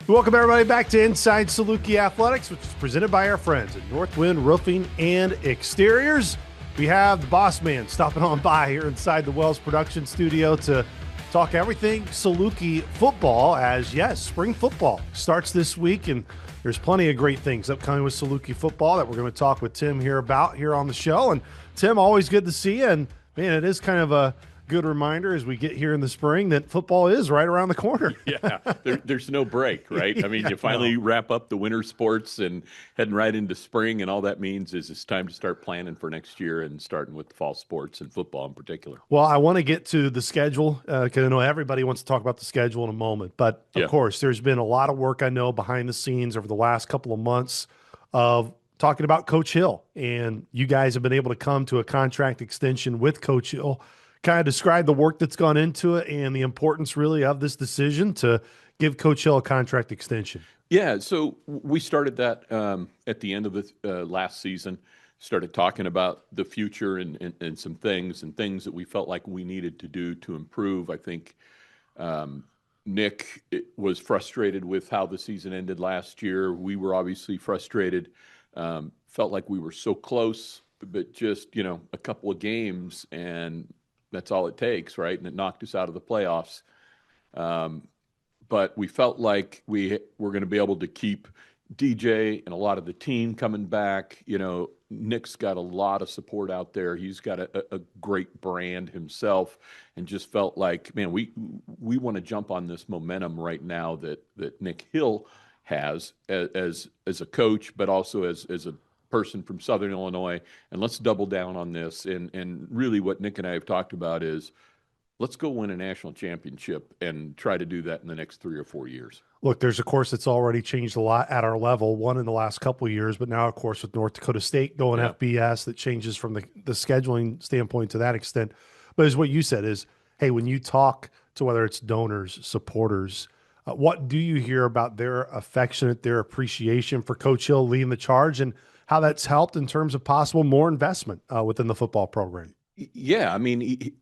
Welcome, everybody, back to Inside Saluki Athletics, which is presented by our friends at Northwind Roofing and Exteriors. We have the boss man stopping on by here inside the Wells production studio to talk everything Saluki football, as, yes, spring football starts this week, and there's plenty of great things upcoming with Saluki football that we're going to talk with Tim here about here on the show. And, Tim, always good to see you, and, man, it is kind of a good reminder as we get here in the spring that football is right around the corner. Yeah, there's no break, right? I mean, you finally wrap up the winter sports and heading right into spring, and all that means is it's time to start planning for next year and starting with fall sports and football in particular. Well, I want to get to the schedule because I know everybody wants to talk about the schedule in a moment. But, of course, there's been a lot of work, I know, behind the scenes over the last couple of months of talking about Coach Hill. And you guys have been able to come to a contract extension with Coach Hill. Kind of describe the work that's gone into it and the importance really of this decision to give Coach Hill a contract extension. Yeah, so we started that at the end of the last season, started talking about the future and some things that we felt like we needed to do to improve. I think Nick was frustrated with how the season ended last year. We were obviously frustrated, felt like we were so close, but just, a couple of games and that's all it takes, right? And it knocked us out of the playoffs. But we felt like we were going to be able to keep DJ and a lot of the team coming back. Nick's got a lot of support out there. He's got a great brand himself, and just felt like, man, we want to jump on this momentum right now that Nick Hill has as a coach, but also as a person from Southern Illinois, and let's double down on this. And really what Nick and I have talked about is let's go win a national championship and try to do that in the next 3 or 4 years. Look, there's a course that's already changed a lot at our level, one in the last couple of years, but now, of course, with North Dakota State going FBS, that changes from the scheduling standpoint to that extent. But as what you said is, hey, when you talk to whether it's donors, supporters, what do you hear about their affectionate, their appreciation for Coach Hill leading the charge, and how that's helped in terms of possible more investment within the football program? Yeah, I mean, he,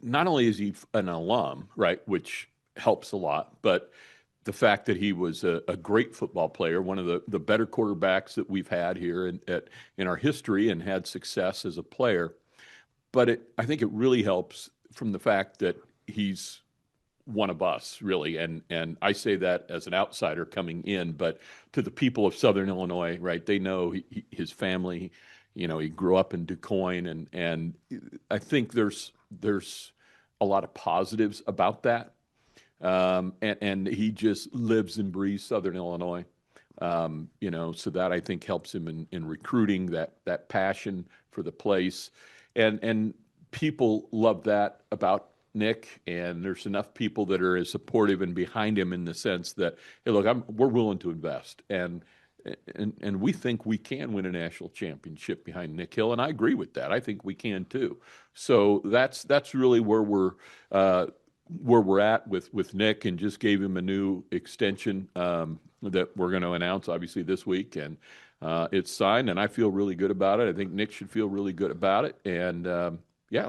not only is he an alum, right, which helps a lot, but the fact that he was a great football player, one of the better quarterbacks that we've had here in our history, and had success as a player. But I think it really helps from the fact that he's one of us, really, and I say that as an outsider coming in, but to the people of Southern Illinois, right, they know his family, he grew up in Du Quoin, and I think there's a lot of positives about that, and he just lives and breathes Southern Illinois, so that I think helps him in recruiting, that passion for the place, and people love that about Nick, and there's enough people that are as supportive and behind him in the sense that, hey, look, we're willing to invest, and we think we can win a national championship behind Nick Hill, and I agree with that. I think we can too. So that's really where we're at with Nick, and just gave him a new extension that we're going to announce obviously this week, and it's signed, and I feel really good about it. I think Nick should feel really good about it, and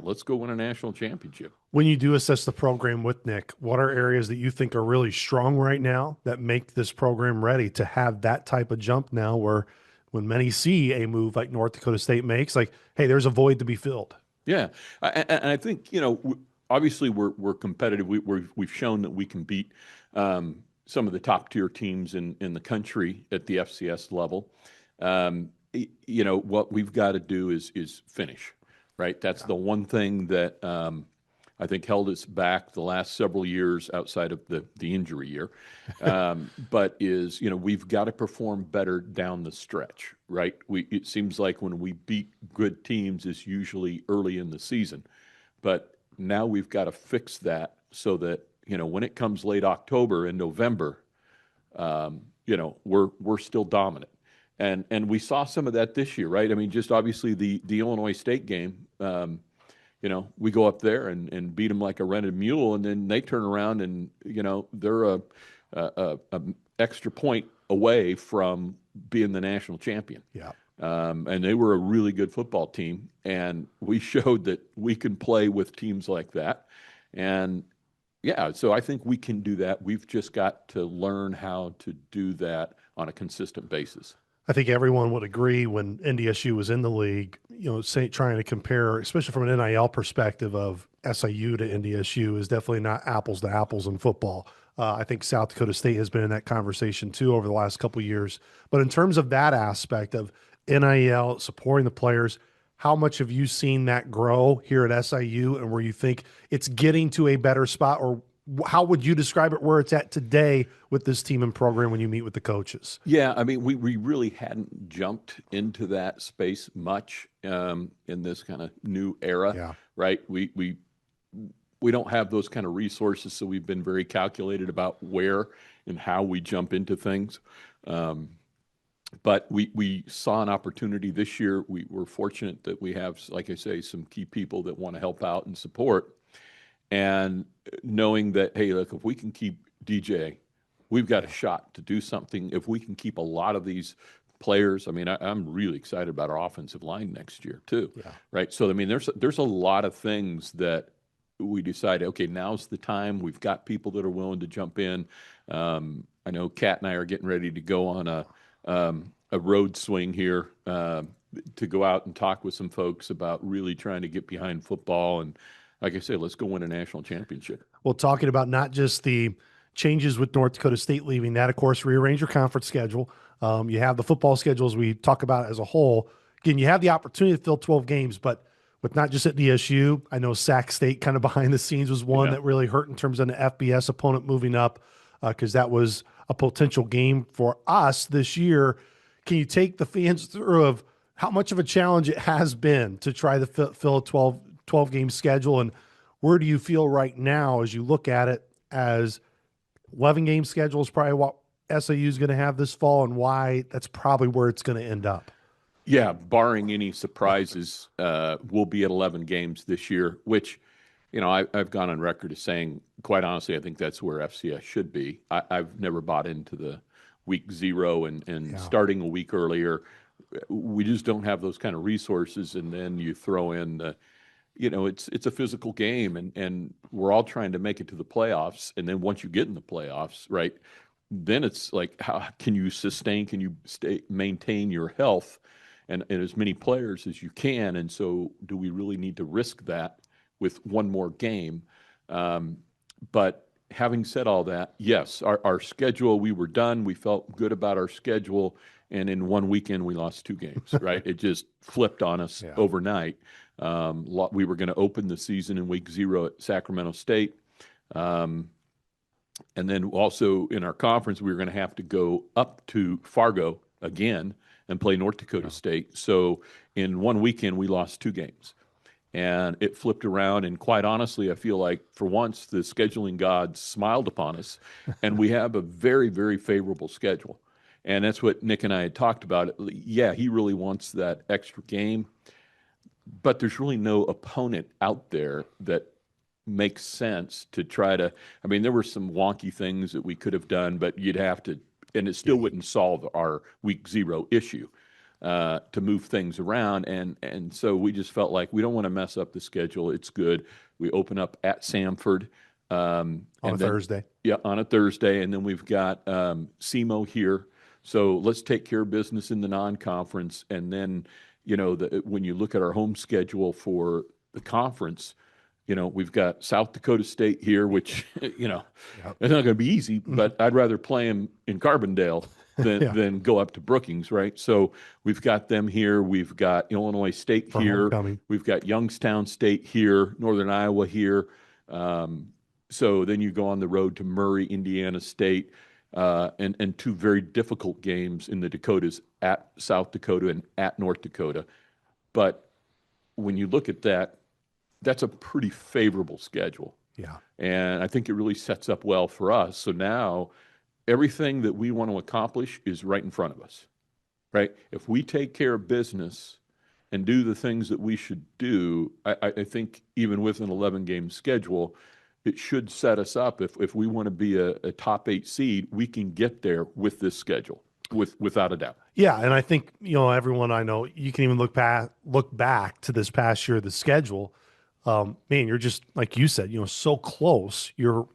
let's go win a national championship. When you do assess the program with Nick, what are areas that you think are really strong right now that make this program ready to have that type of jump now, where when many see a move like North Dakota State makes, like, hey, there's a void to be filled? Yeah, and I think, obviously we're competitive. We've shown that we can beat some of the top tier teams in the country at the FCS level. What we've got to do is finish. Right, that's the one thing that I think held us back the last several years outside of the injury year. But we've got to perform better down the stretch, right? It seems like when we beat good teams is usually early in the season, but now we've got to fix that so that, when it comes late October and November, we're still dominant. And we saw some of that this year, right? I mean, just obviously the Illinois State game, we go up there and beat them like a rented mule, and then they turn around and, they're a extra point away from being the national champion. Yeah. And they were a really good football team, and we showed that we can play with teams like that. And Yeah, so I think we can do that. We've just got to learn how to do that on a consistent basis. I think everyone would agree when NDSU was in the league, trying to compare, especially from an NIL perspective of SIU to NDSU is definitely not apples to apples in football. I think South Dakota State has been in that conversation too over the last couple of years. But in terms of that aspect of NIL supporting the players, how much have you seen that grow here at SIU and where you think it's getting to a better spot, or how would you describe it where it's at today with this team and program when you meet with the coaches? Yeah, I mean, we really hadn't jumped into that space much in this kind of new era, Yeah. right? We don't have those kind of resources, so we've been very calculated about where and how we jump into things. But we saw an opportunity this year. We were fortunate that we have, like I say, some key people that want to help out and support. And knowing that, hey, look, if we can keep DJ, we've got a shot to do something. If we can keep a lot of these players, I mean, I'm really excited about our offensive line next year too, right? So I mean, there's a lot of things that we decided, okay, now's the time. We've got people that are willing to jump in. I know Kat and I are getting ready to go on a road swing here to go out and talk with some folks about really trying to get behind football. And like I said, let's go win a national championship. Well, talking about not just the changes with North Dakota State leaving, that of course rearrange your conference schedule. You have the football schedules we talk about as a whole. Again, you have the opportunity to fill 12 games, but with not just at DSU, I know Sac State kind of behind the scenes was one that really hurt in terms of an FBS opponent moving up because that was a potential game for us this year. Can you take the fans through of how much of a challenge it has been to try to fill a 12 game schedule, and where do you feel right now as you look at it as 11 game schedule is probably what SIU is going to have this fall, and why that's probably where it's going to end up? Yeah, barring any surprises, we'll be at 11 games this year, which, I've gone on record as saying, quite honestly, I think that's where FCS should be. I've never bought into the week 0 and starting a week earlier. We just don't have those kind of resources. And then you throw in it's a physical game, and we're all trying to make it to the playoffs. And then once you get in the playoffs, right, then it's like, how can you maintain your health and as many players as you can? And so do we really need to risk that with one more game? But having said all that, yes, our schedule, we were done. We felt good about our schedule. And in one weekend, we lost 2 games, right? It just flipped on us overnight. We were going to open the season in week 0 at Sacramento State. And then also in our conference, we were going to have to go up to Fargo again and play North Dakota State. So in one weekend, we lost 2 games. And it flipped around. And quite honestly, I feel like for once, the scheduling gods smiled upon us. And we have a very, very favorable schedule. And that's what Nick and I had talked about. Yeah, he really wants that extra game. But there's really no opponent out there that makes sense to try to. I mean, there were some wonky things that we could have done, but you'd have to, and it still wouldn't solve our week 0 issue to move things around. And so we just felt like we don't want to mess up the schedule. It's good. We open up at Samford on a Thursday. Yeah, on a Thursday. And then we've got SEMO here. So let's take care of business in the non-conference. And then, when you look at our home schedule for the conference, we've got South Dakota State here, which, it's not going to be easy, but I'd rather play them in Carbondale than go up to Brookings, right? So we've got them here. We've got Illinois State here. We've got Youngstown State here, Northern Iowa here. So then you go on the road to Murray, Indiana State, and 2 very difficult games in the Dakotas at South Dakota and at North Dakota. But when you look at that, that's a pretty favorable schedule. Yeah. And I think it really sets up well for us. So now everything that we want to accomplish is right in front of us, right? If we take care of business and do the things that we should do, I think even with an 11-game schedule, it should set us up. If we want to be a top 8 seed, we can get there with this schedule, without a doubt. Yeah, and I think everyone I know, you can even look back to this past year, the schedule. Man, you're just like you said, so close. You're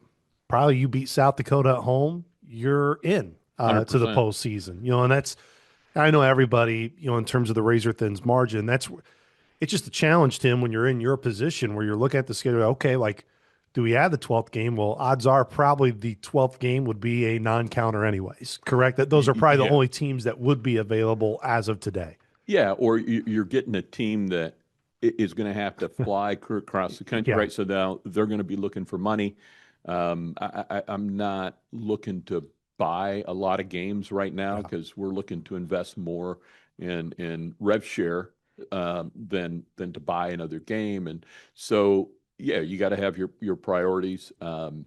probably you beat South Dakota at home, you're in to the 100%. postseason. And that's I know everybody, in terms of the razor thins margin, it's just a challenge, Tim, when you're in your position where you're looking at the schedule. Okay, like, do we add the 12th game? Well, odds are probably the 12th game would be a non-counter anyways. Correct? That those are probably the Yeah. only teams that would be available as of today. Yeah, or you're getting a team that is going to have to fly across the country, Yeah, right? So now they're going to be looking for money. I'm not looking to buy a lot of games right now yeah, because we're looking to invest more in rev share than to buy another game. And so, yeah, you got to have your priorities. And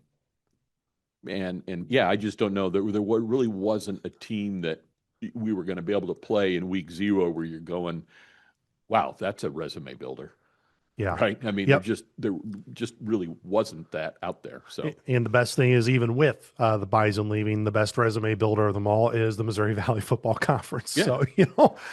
yeah, I just don't know. There really wasn't a team that we were going to be able to play in week 0 where you're going, wow, that's a resume builder, yeah. right? I mean, Yep. there just really wasn't that out there. So And the best thing is, even with the Bison leaving, the best resume builder of them all is the Missouri Valley Football Conference. yeah, So,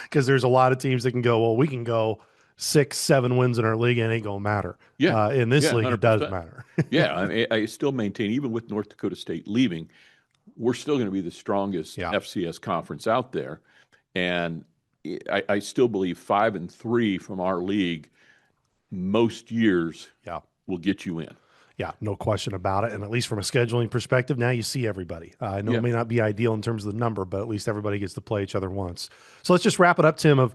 because there's a lot of teams that can go, well, we can go 6, 7 wins in our league and it ain't going to matter. yeah, In this yeah, league, it does 100%. matter. Yeah, I mean, I still maintain, even with North Dakota State leaving, we're still going to be the strongest Yeah. FCS conference out there, and I still believe 5-3 from our league most years Yeah. will get you in. Yeah, no question about it. And at least from a scheduling perspective, now you see everybody. I know it Yeah. may not be ideal in terms of the number, but at least everybody gets to play each other once. So let's just wrap it up, Tim, of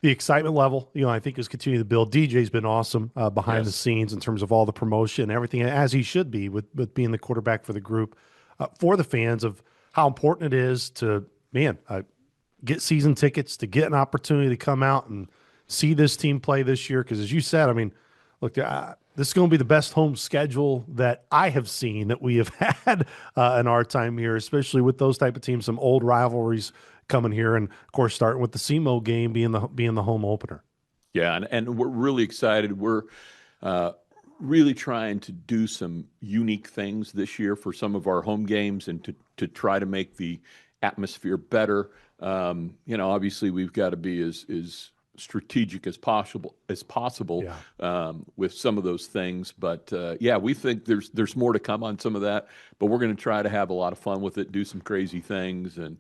the excitement level. I think is continuing to build. DJ's been awesome behind the Yes. scenes in terms of all the promotion, everything, as he should be with being the quarterback for the group, for the fans of how important it is to, man, get season tickets, to get an opportunity to come out and see this team play this year. Because as you said, I mean, look, this is going to be the best home schedule that I have seen that we have had in our time here, especially with those type of teams, some old rivalries coming here, and of course starting with the SEMO game being the home opener. Yeah, and we're really excited. We're uh, really trying to do some unique things this year for some of our home games and to try to make the atmosphere better. Obviously we've got to be as strategic as possible Yeah. with some of those things. But yeah, we think there's more to come on some of that. But we're going to try to have a lot of fun with it, do some crazy things, and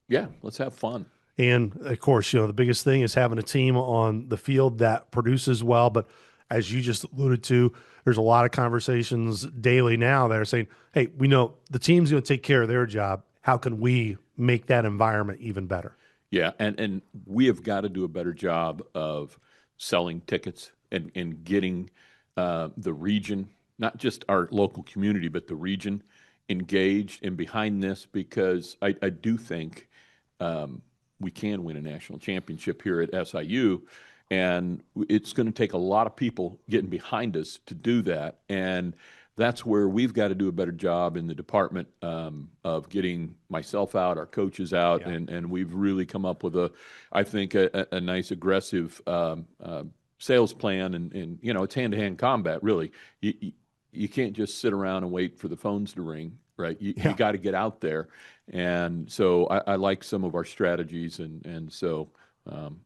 yeah, let's have fun. And of course, the biggest thing is having a team on the field that produces well. But as you just alluded to, there's a lot of conversations daily now that are saying, hey, we know the team's going to take care of their job. How can we make that environment even better? Yeah, and we have got to do a better job of selling tickets and getting the region, not just our local community, but the region engaged and behind this because I do think we can win a national championship here at SIU, and it's going to take a lot of people getting behind us to do that. And that's where we've got to do a better job in the department of getting myself out, our coaches out, Yeah. and we've really come up with I think, a nice aggressive sales plan, and it's hand-to-hand combat, really. You can't just sit around and wait for the phones to ring, right? You Yeah. got to get out there, and so I like some of our strategies, and so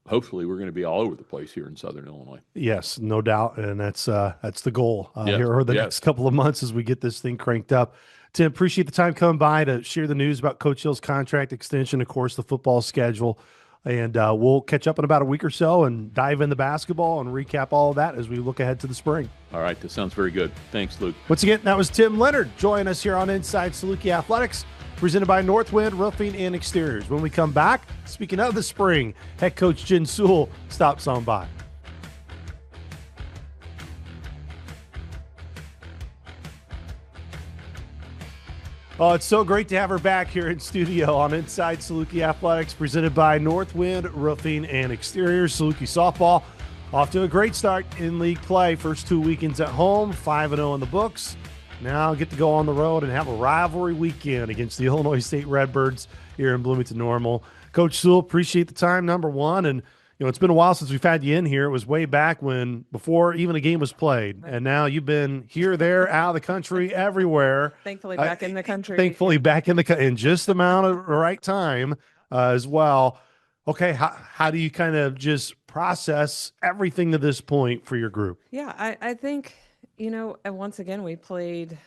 hopefully we're going to be all over the place here in Southern Illinois. Yes, no doubt, and that's the goal Yes, here over the yes. next couple of months as we get this thing cranked up. Tim, appreciate the time coming by to share the news about Coach Hill's contract extension, of course, the football schedule, and we'll catch up in about a week or so and dive into basketball and recap all of that as we look ahead to the spring. All right, that sounds very good. Thanks, Luke. Once again, that was Tim Leonard joining us here on Inside Saluki Athletics, presented by Northwind Roofing and Exteriors. When we come back, speaking of the spring, head coach Jen Sewell stops on by. Oh, it's so great to have her back here in studio on Inside Saluki Athletics, presented by Northwind Roofing and Exteriors. Saluki softball off to a great start in league play. First 2 weekends at home, 5-0 in the books. Now get to go on the road and have a rivalry weekend against the Illinois State Redbirds here in Bloomington Normal. Coach Sewell, appreciate the time, number one. And, it's been a while since we've had you in here. It was way back before even a game was played. And now you've been here, there, out of the country, everywhere. Thankfully back in the country. Thankfully back in just the amount of right time as well. Okay, how do you kind of just process everything to this point for your group? Yeah, I think, And once again, we played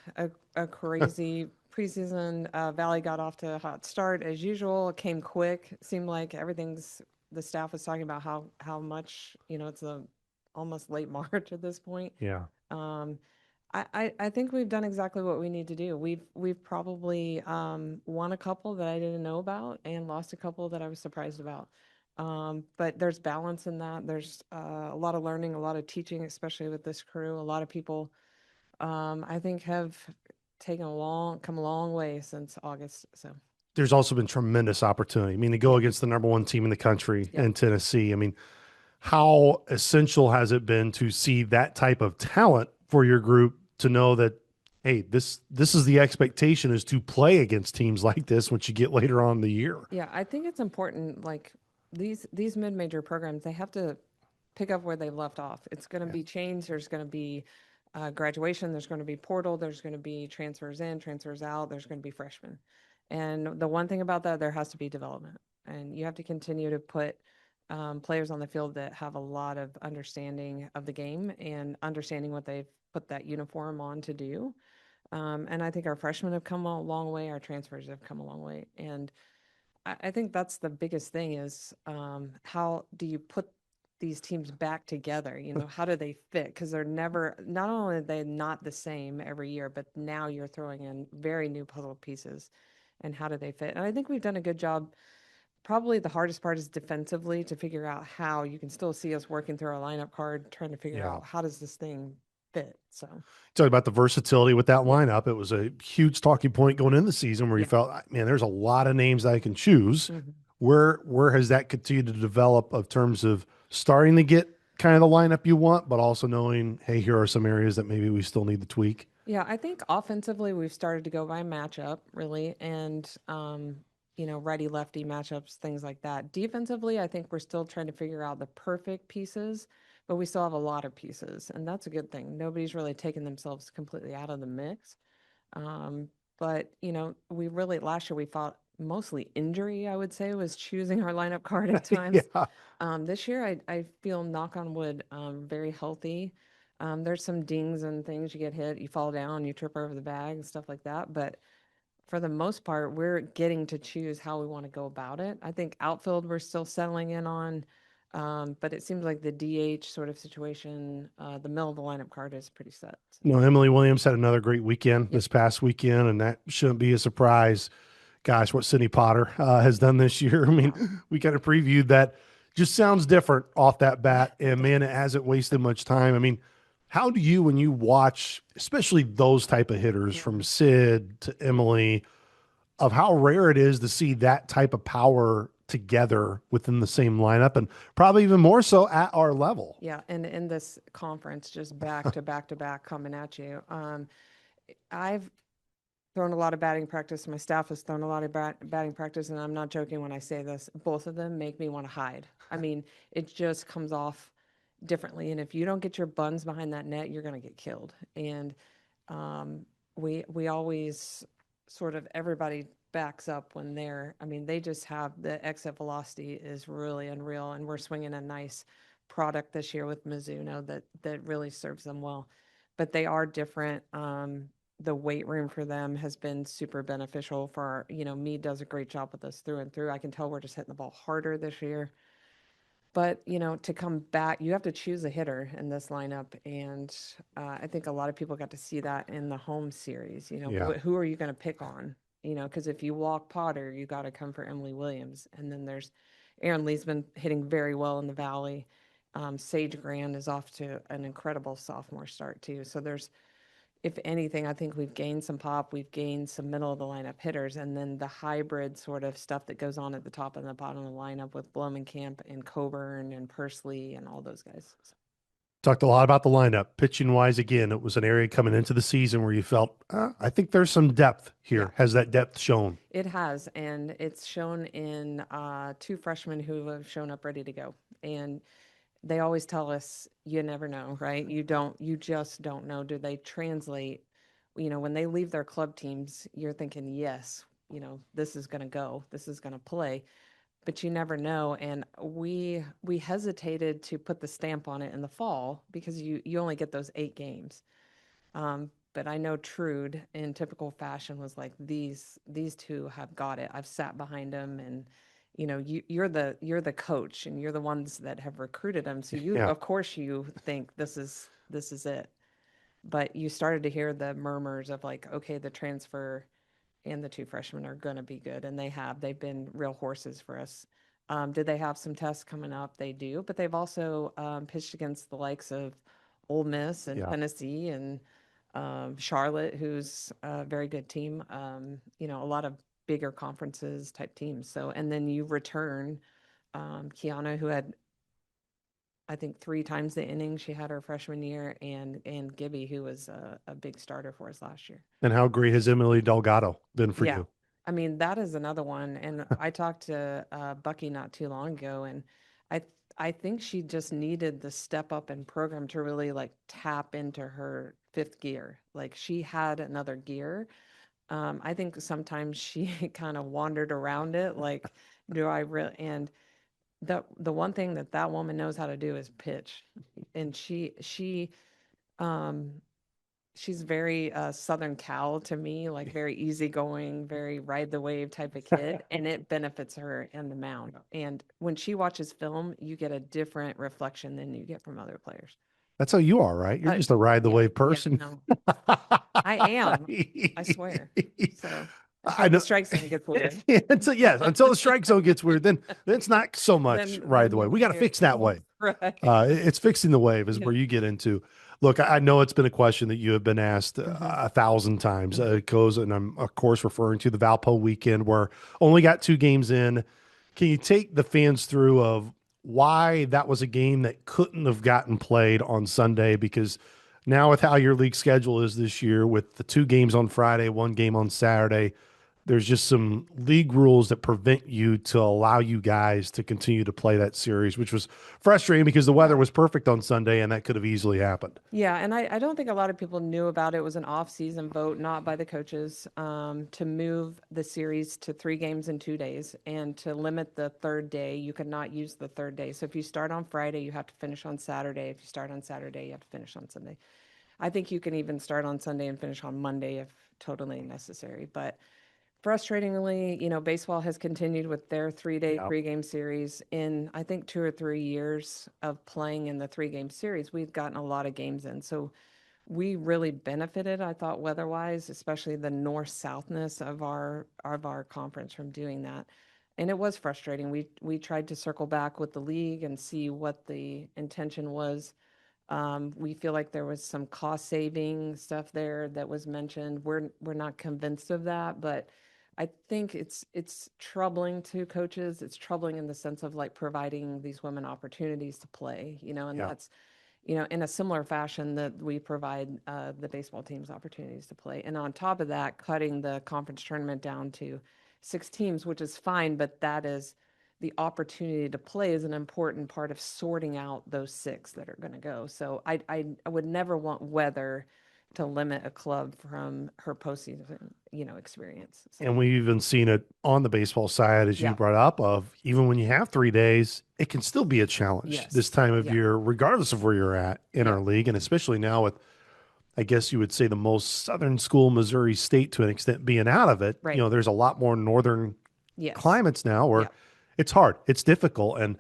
a crazy preseason. Valley got off to a hot start as usual. It came quick. It seemed like the staff was talking about how much, it's almost late March at this point. Yeah. Um, I think we've done exactly what we need to do. We've probably won a couple that I didn't know about and lost a couple that I was surprised about. But there's balance in that. There's a lot of learning, a lot of teaching, especially with this crew. A lot of people, I think, have come a long way since August. So, There's also been tremendous opportunity. I mean, to go yeah, against the number one team in the country yep. in Tennessee. I mean, how essential has it been to see that type of talent for your group to know that, hey, this is the expectation is to play against teams like this once you get later on in the year. Yeah, I think it's important. Like these mid-major programs, they have to pick up where they left off. It's going to Yeah. be change. There's going to be graduation. There's going to be portal. There's going to be transfers in, transfers out. There's going to be freshmen. And the one thing about that, there has to be development, and you have to continue to put players on the field that have a lot of understanding of the game and understanding what they've put that uniform on to do. And I think our freshmen have come a long way. Our transfers have come a long way, and I think that's the biggest thing is how do you put these teams back together? How do they fit? Because not only are they not the same every year, but now you're throwing in very new puzzle pieces. And how do they fit? And I think we've done a good job. Probably the hardest part is defensively to figure out how you can still see us working through our lineup card, trying to figure Yeah. out how does this thing fit. So, Talk about the versatility with that yeah, lineup. It was a huge talking point going into the season where you yeah. felt, man, there's a lot of names that I can choose. Hmm. Where has that continued to develop of terms of starting to get kind of the lineup you want, but also knowing, hey, here are some areas that maybe we still need to tweak? Yeah, I think offensively we've started to go by matchup really, and righty lefty matchups, things like that. Defensively, I think we're still trying to figure out the perfect pieces, but we still have a lot of pieces, and that's a good thing. Nobody's really taken themselves completely out of the mix. Um, but we really last year we fought mostly injury. I would say was choosing our lineup card at times. Yeah. This year I feel knock on wood very healthy. There's some dings and things you get hit, you fall down, you trip over the bag and stuff like that. But for the most part, we're getting to choose how we want to go about it. I think outfield we're still settling in on, but it seems like the DH sort of situation, the middle of the lineup card is pretty set. So, No, Emily Williams had another great weekend yep. this past weekend, and that shouldn't be a surprise. Gosh, what Sydney Potter has done this year. I mean, Yeah. we kind of previewed that. Just sounds different off that Yeah, bat, it and man, it does. hasn't wasted much time. I mean, how do you, when you watch, especially those type of hitters from Mhm. Sid to Emily, of how rare it is to see that type of power together within the same lineup, and probably even more so at our level? Yeah, and in this conference, just back to back to back coming at you. I've thrown a lot of batting practice. My staff has thrown a lot of batting practice, and I'm not joking when I say this. Both of them make me want to hide. I mean, it just comes off differently, and if you don't get your buns behind that net, you're going to get killed. And um, we always sort of everybody backs up when they're. I mean, they just have the exit velocity is really unreal, and we're swinging a nice product this year with Mizuno that really serves them well. But they are different. The weight room for them has been super beneficial for Mead does a great job with us through and through. I can tell we're just hitting the ball harder this year. But, to come back, you have to choose a hitter in this lineup. And I think a lot of people got to see that in the home series. Yeah. Who are you going to pick on? Because if you walk Potter, you got to come for Emily Williams. And then there's Aaron Lee's been hitting very well in the Valley. Sage Grand is off to an incredible sophomore start, too. So if anything, I think we've gained some pop, we've gained some middle of the lineup hitters, and then the hybrid sort of stuff that goes on at the top and the bottom of the lineup with Blomenkamp and Coburn and Pursley and all those guys. So, Talked a lot about the lineup. Pitching wise, again, it was an area coming into the season where you felt, I think there's some depth yeah, here. Has that depth shown? it has, and it's shown in two freshmen who have shown up ready to go. And they always tell us, you never know, right? You just don't know. Do they translate? When they leave their club teams, you're thinking, yes, this is going to go, this is going to play, but you never know. And we hesitated to put the stamp on it in the fall because you only get those 8 games. But I know Trude, in typical fashion, was like, these two have got it. I've sat behind them, and you're the coach, and you're the ones that have recruited them. So Yeah. of course, you think this is it. But you started to hear the murmurs of like, okay, the transfer and the two freshmen are going to be good, and they've been real horses for us. Did they have some tests coming up? They do, but they've also pitched against the likes of Ole Miss and Yeah. Tennessee and Charlotte, who's a very good team. A lot of bigger conferences type teams. So, and then you return Kiana, who had, I think, 3 times the innings she had her freshman year, and Gibby, who was a big starter for us last year. And how great has Emily Delgado been for Yeah. you? I mean, that is another one. And I talked to Bucky not too long ago, and I I think she just needed the step up in program to really like tap into her fifth gear. Like she had another gear. I think sometimes she kind of wandered around it. Like, do I really? And the one thing that woman knows how to do is pitch, and um she's very Southern Cal to me, like very easygoing, very ride the wave type of kid, and it benefits her in the mound. And when she watches film, you get a different reflection than you get from other players. That's how you are, right? You're Uh, just a ride the yeah, wave yeah, person. no, I am. I swear. So I until the know. strike zone gets weird, Yes, until the strike zone gets weird, then it's not so much ride then the wave. you We got to do. fix that wave. Right. It's fixing the wave is Yeah. where you get into. Look, I know it's been a question that you have been asked Mhm. 1,000 times. Mhm. It goes, and I'm of course referring to the Valpo weekend where only got 2 games in. Can you take the fans through of why that was a game that couldn't have gotten played on Sunday? Because now with how your league schedule is this year, with the 2 games on Friday, 1 game on Saturday, there's just some league rules that prevent you to allow you guys to continue to play that series, which was frustrating because the weather Yeah. was perfect on Sunday and that could have easily happened. Yeah, and I don't think a lot of people knew about it. It was an off-season vote, not by the coaches, to move the series to 3 games in 2 days and to limit the third day. You could not use the third day. So if you start on Friday, you have to finish on Saturday. If you start on Saturday, you have to finish on Sunday. I think you can even start on Sunday and finish on Monday if totally necessary. But frustratingly, baseball has continued with their 3-day, Yeah. 3-game series. In, I think, 2 or 3 years of playing in the 3-game series, we've gotten a lot of games in. So we really benefited, I thought, weather-wise, especially the north-southness of our conference from doing that. And it was frustrating. We tried to circle back with the league and see what the intention was. We feel like there was some cost saving stuff there that was mentioned. We're not convinced of that, but I think it's troubling to coaches. It's troubling in the sense of like providing these women opportunities to play, and Yeah. that's, in a similar fashion that we provide the baseball teams opportunities to play. And on top of that, cutting the conference tournament down to 6 teams, which is fine, but that is the opportunity to play is an important part of sorting out those 6 that are going to go. So I would never want weather to limit a club from her postseason, experience. So And we've even seen it on the baseball side, as you yeah, brought up, of even when you have 3 days, it can still be a challenge this yes, time of yeah, year, regardless of where you're at in yeah, our league. And especially now with, I guess you would say, the most southern school, Missouri State, to an extent, being out of it. right, There's a lot more northern yes, climates now where yeah, it's hard, it's difficult. And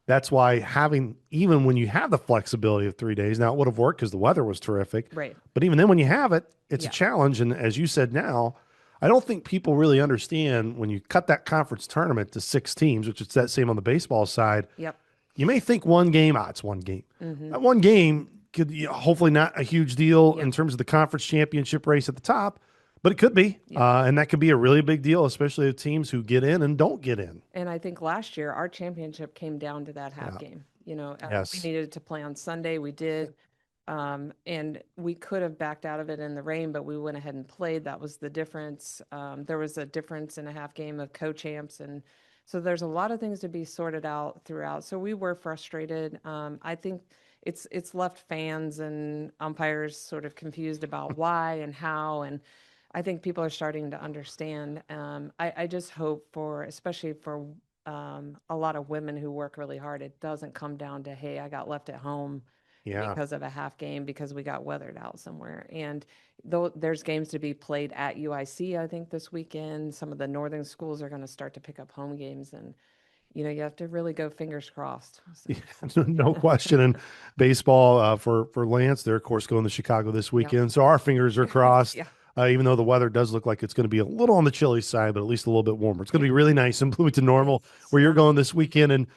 that's why having, even when you have the flexibility of 3 days, now it would have worked because the weather was terrific. right, But even then, when you have it, it's a yeah, challenge. And as you said now, I don't think people really understand when you cut that conference tournament to 6 teams, which is that same on the baseball side. yep, You may think 1 game, it's 1 game. mm-hmm, That 1 game could, hopefully not a huge deal yep, in terms of the conference championship race at the top, but it could be. yep. And that could be a really big deal, especially with teams who get in and don't get in. And I think last year our championship came down to that half Yeah. game. We Yes. needed to play on Sunday. We did. And we could have backed out of it in the rain, but we went ahead and played. That was the difference. There was a difference in a half game of co-champs. And so there's a lot of things to be sorted out throughout. So we were frustrated. I think it's left fans and umpires sort of confused about why and how. And I think people are starting to understand. I just hope for, especially for a lot of women who work really hard, it doesn't come down to, hey, I got left at home Yeah. because of a half game because we got weathered out somewhere. And though there's games to be played at UIC, I think this weekend, some of the northern schools are going to start to pick up home games, and you have to really go fingers crossed. So. No question. And baseball for Lance, they're of course going to Chicago this weekend. So our fingers are crossed. Yeah. Even though the weather does look like it's going to be a little on the chilly side, but at least a little bit warmer. It's going to be really nice in Bloomington Normal where you're going this weekend. And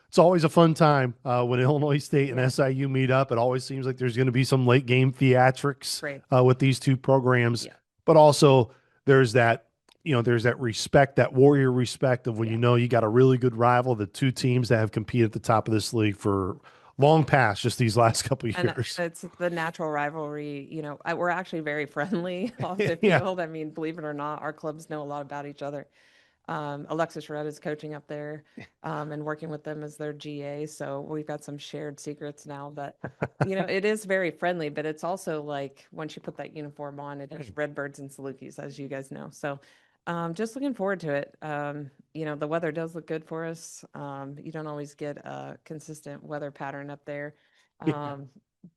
it's always a fun time when Illinois State and SIU meet up. It always seems like there's going to be some late game theatrics with these two programs. Yeah. But also there's that, there's that respect, that warrior respect of when you got a really good rival, the two teams that have competed at the top of this league for long past just these last couple of years. And it's the natural rivalry. We're actually very friendly off the field. I mean, believe it or not, our clubs know a lot about each other. Alexis Red is coaching up there and working with them as their GA. So we've got some shared secrets now, but it is very friendly, but it's also like once you put that uniform on, it is Redbirds and Salukis, as you guys know. So just looking forward to it. The weather does look good for us. You don't always get a consistent weather pattern up there.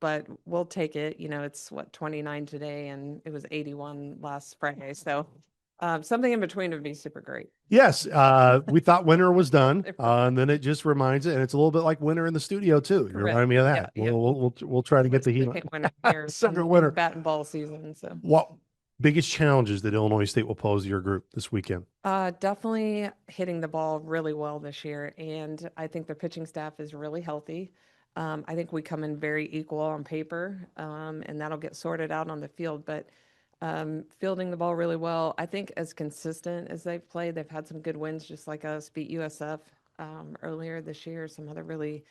But we'll take it. It's 29 today and it was 81 last Friday. So something in between would be super great. Yes. We thought winter was done. And then it just reminds it. And it's a little bit like winter in the studio too. You remind me of that. Yeah. We'll try to get the heat on. Second winter. Bat and ball season. So what biggest challenges that Illinois State will pose to your group this weekend? Definitely hitting the ball really well this year. And I think the pitching staff is really healthy. I think we come in very equal on paper, and that'll get sorted out on the field. But fielding the ball really well. I think as consistent as they've played, they've had some good wins, just like us beat USF earlier this year, some other really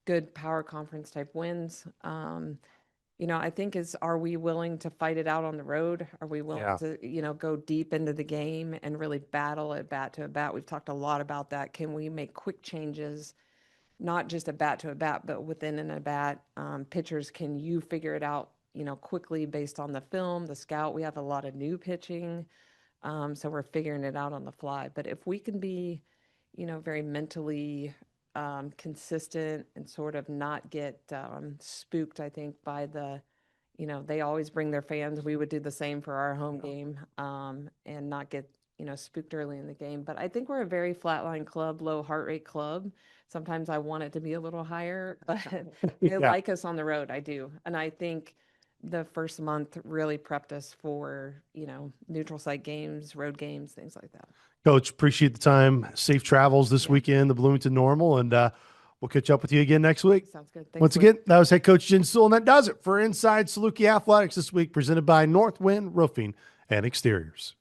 good power conference type wins. I think are we willing to fight it out on the road? Are we willing to, go deep into the game and really battle at bat to a bat? We've talked a lot about that. Can we make quick changes, not just a bat to a bat, but within an at bat? Pitchers, can you figure it out quickly based on the film, the scout? We have a lot of new pitching, so we're figuring it out on the fly. But if we can be, very mentally consistent and sort of not get spooked, I think, by they always bring their fans. We would do the same for our home game and not get, spooked early in the game. But I think we're a very flatline club, low heart rate club. Sometimes I want it to be a little higher, but I like us on the road. I do. And I think the first month really prepped us for, neutral site games, road games, things like that. Coach, appreciate the time. Safe travels this weekend, the Bloomington Normal, and we'll catch up with you again next week. Sounds good. Thanks, Once again, that was head coach Jen Sewell, and that does it for Inside Saluki Athletics this week, presented by Northwind Roofing and Exteriors.